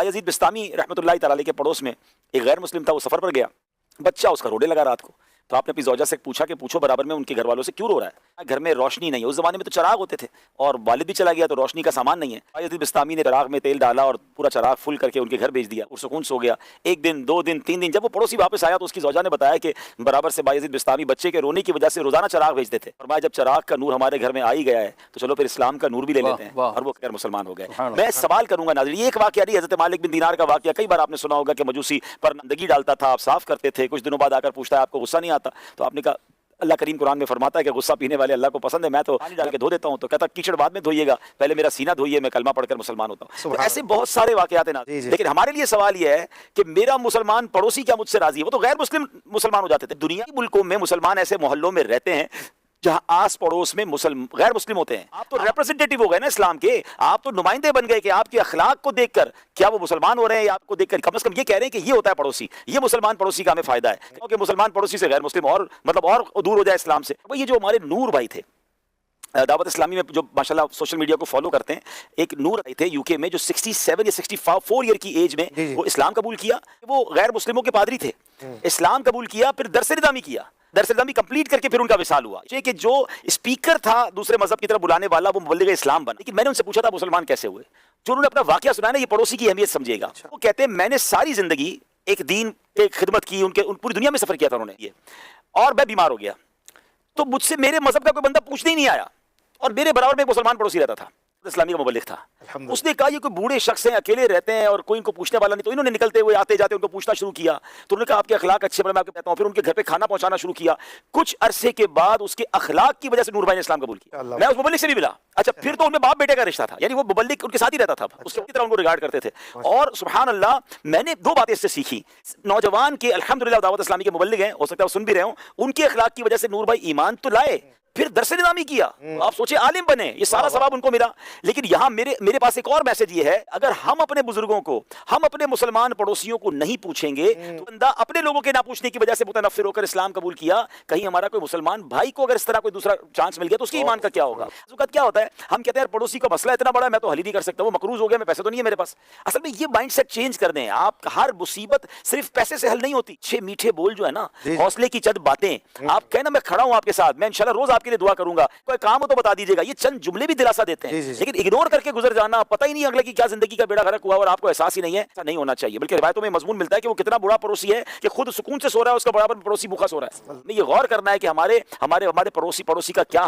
बायजीद बिस्तामी रहमतुल्लाह तआला अलैह के पड़ोस में एक गैर मुस्लिम था, वो सफ़र पर गया, बच्चा उसका रोने लगा रात को। तो आपने अपनी ज़ौजा से पूछा कि पूछो बराबर में उनके घर वालों से क्यों रो रहा है। घर में रोशनी नहीं है, उस ज़माने में तो चराग होते थे और वालिद भी चला गया तो रोशनी का सामान नहीं है। बायजीद बिस्तामी ने चराग में तेल डाला और पूरा चराग फुल करके उनके घर भेज दिया और सुकून सो गया। एक दिन, 2 दिन, 3 दिन, जब वो पड़ोसी वापस आया तो उसकी ज़ौजा ने बताया कि बराबर से बायजीद बिस्तामी बच्चे के रोने की वजह से रोजाना चराग भेजते थे। और जब चराग का नूर हमारे घर में आ ही गया है तो चलो फिर इस्लाम का नूर भी ले लेते हैं, और वो खैर मुसलमान हो गए। मैं सवाल करूंगा नाज़रीन, ये एक वाक़या नहीं, हज़रत मालिक बिन दीनार का वाक़या कई बार आपने सुना होगा कि मजूसी पर गंदगी डालता था, आप साफ करते थे, कुछ दिनों बाद आकर पूछता है आपको गुस्सा नहीं आता, तो आपने कहा अल्लाह करीम कुरान में फरमाता है कि गुस्सा पीने वाले अल्लाह को पसंद है, मैं तो पानी डाल के धो देता हूँ। तो कहता कीचड़ बाद में धोइएगा, पहले मेरा सीना धोइए, मैं कलमा पढ़कर मुसलमान होता हूँ। तो ऐसे बहुत सारे वाक़यात हैं ना। लेकिन हमारे लिए सवाल यह है कि मेरा मुसलमान पड़ोसी क्या मुझसे राजी है? वो तो गैर मुस्लिम मुसलमान हो जाते थे। दुनिया के मुल्कों में मुसलमान ऐसे मोहल्लों में रहते हैं जहां आस पड़ोस में गैर मुस्लिम होते हैं। आप तो रिप्रेजेंटेटिव हो गए ना इस्लाम के, आप तो नुमाइंदे बन गए कि आपके अखलाक को देखकर क्या वो मुसलमान हो रहे हैं या आपको देखकर कम से कम ये कह रहे हैं कि ये होता है पड़ोसी, ये मुसलमान पड़ोसी का हमें फायदा है, क्योंकि मुसलमान पड़ोसी से गैर मुस्लिम और मतलब और दूर हो जाए इस्लाम से। ये जो हमारे नूर भाई थे दावत इस्लामी में, जो माशाल्लाह सोशल मीडिया को फॉलो करते हैं, एक नूर थे यूके में जो 67 या 64 ईयर की एज में वो इस्लाम कबूल किया। वो गैर मुस्लिमों के पादरी थे, इस्लाम कबूल किया, फिर दरस निज़ामी किया, दरस निज़ामी कंप्लीट करके फिर उनका विसाल हुआ। कि जो स्पीकर था दूसरे मजहब की तरफ बुलाने वाला, वो मुबल्लिग इस्लाम बना। लेकिन मैंने उनसे पूछा था मुसलमान कैसे हुए, जो उन्होंने अपना वाकया सुनाया ना, ये पड़ोसी की अहमियत समझिएगा। वो कहते हैं मैंने सारी जिंदगी एक दीन की खिदमत की, पूरी दुनिया में सफर किया था उन्होंने ये, और मैं बीमार हो गया तो मुझसे मेरे मजहब का कोई बंदा पूछने ही नहीं आया, और मेरे बराबर में एक मुसलमान पड़ोसी रहता था, इस्लामी का मुबल्लिग था। उसने कहा ये कोई बूढ़े शख्स हैं, अकेले रहते हैं और कोई इनको पूछने वाला नहीं, तो इन्होंने निकलते हुए आते जाते उनको पूछना शुरू किया। तो उन्होंने कहा आपके अखलाक अच्छे, मैं आपको कहता हूँ। फिर उनके घर पे खाना पहुंचाना शुरू किया। कुछ अरसे के बाद उसके अखलाक की वजह से नूर भाई ने इस्लाम कबूल किया। मैं उस मुबल्लिग से भी मिला। अच्छा, फिर तो उनमें बाप बेटे का रिश्ता था, यानी वो मुबल्लिग उनके साथ ही रहता था, उसकी तरह उनको रिगार्ड करते थे। और सुभान अल्लाह, मैंने 2 बातें इससे सीखी। नौजवान के अल्हम्दुलिल्लाह दावत इस्लामी के मुबल्लिग हैं, हो सकता है सुन भी रहे हो, उनके अखलाक की वजह से नूर भाई ईमान तो लाए, फिर दरस निज़ामी किया, आप सोचे आलिम बने, ये सारा सवाब उनको मिला। लेकिन यहाँ मेरे पास एक और मैसेज ये है, अगर हम अपने बुजुर्गों को, हम अपने मुसलमान पड़ोसियों को नहीं पूछेंगे तो बंदा अपने लोगों के ना पूछने की वजह से मुतनफ्फिर होकर इस्लाम कबूल किया, कहीं हमारा कोई मुसलमान भाई को अगर इस तरह कोई दूसरा चांस मिल गया तो उसके ईमान का क्या होगा? क्या होता है, हम कहते हैं पड़ोसी का मसला इतना बड़ा है मैं तो हल ही नहीं कर सकता, वो मकरूज हो गया, मैं पैसे तो नहीं है मेरे पास। असल में ये माइंड सेट चेंज कर दें आप। हर मुसीबत सिर्फ पैसे से हल नहीं होती। 6 मीठे बोल जो है ना, हौसले की चंद बातें, आप कहना मैं खड़ा हूं आपके साथ, मैं इंशाल्लाह रोज आपके लिए दुआ करूंगा, कोई काम हो तो बता दीजिएगा, ये चंद जुमले भी दिलासा देते हैं। लेकिन इग्नोर करके गुजर जाना, पता ही नहीं अगले की क्या जिंदगी का बेड़ा गर्क हुआ और आपको एहसास ही नहीं है, ऐसा नहीं होना चाहिए। बल्कि रिवायतों में मजमून मिलता है कि वो कितना बुरा पड़ोसी है कि खुद सुकून से सो रहा है, उसका बराबर पड़ोसी भूखा सो रहा है। ये गौर करना है कि हमारे पड़ोसी का क्या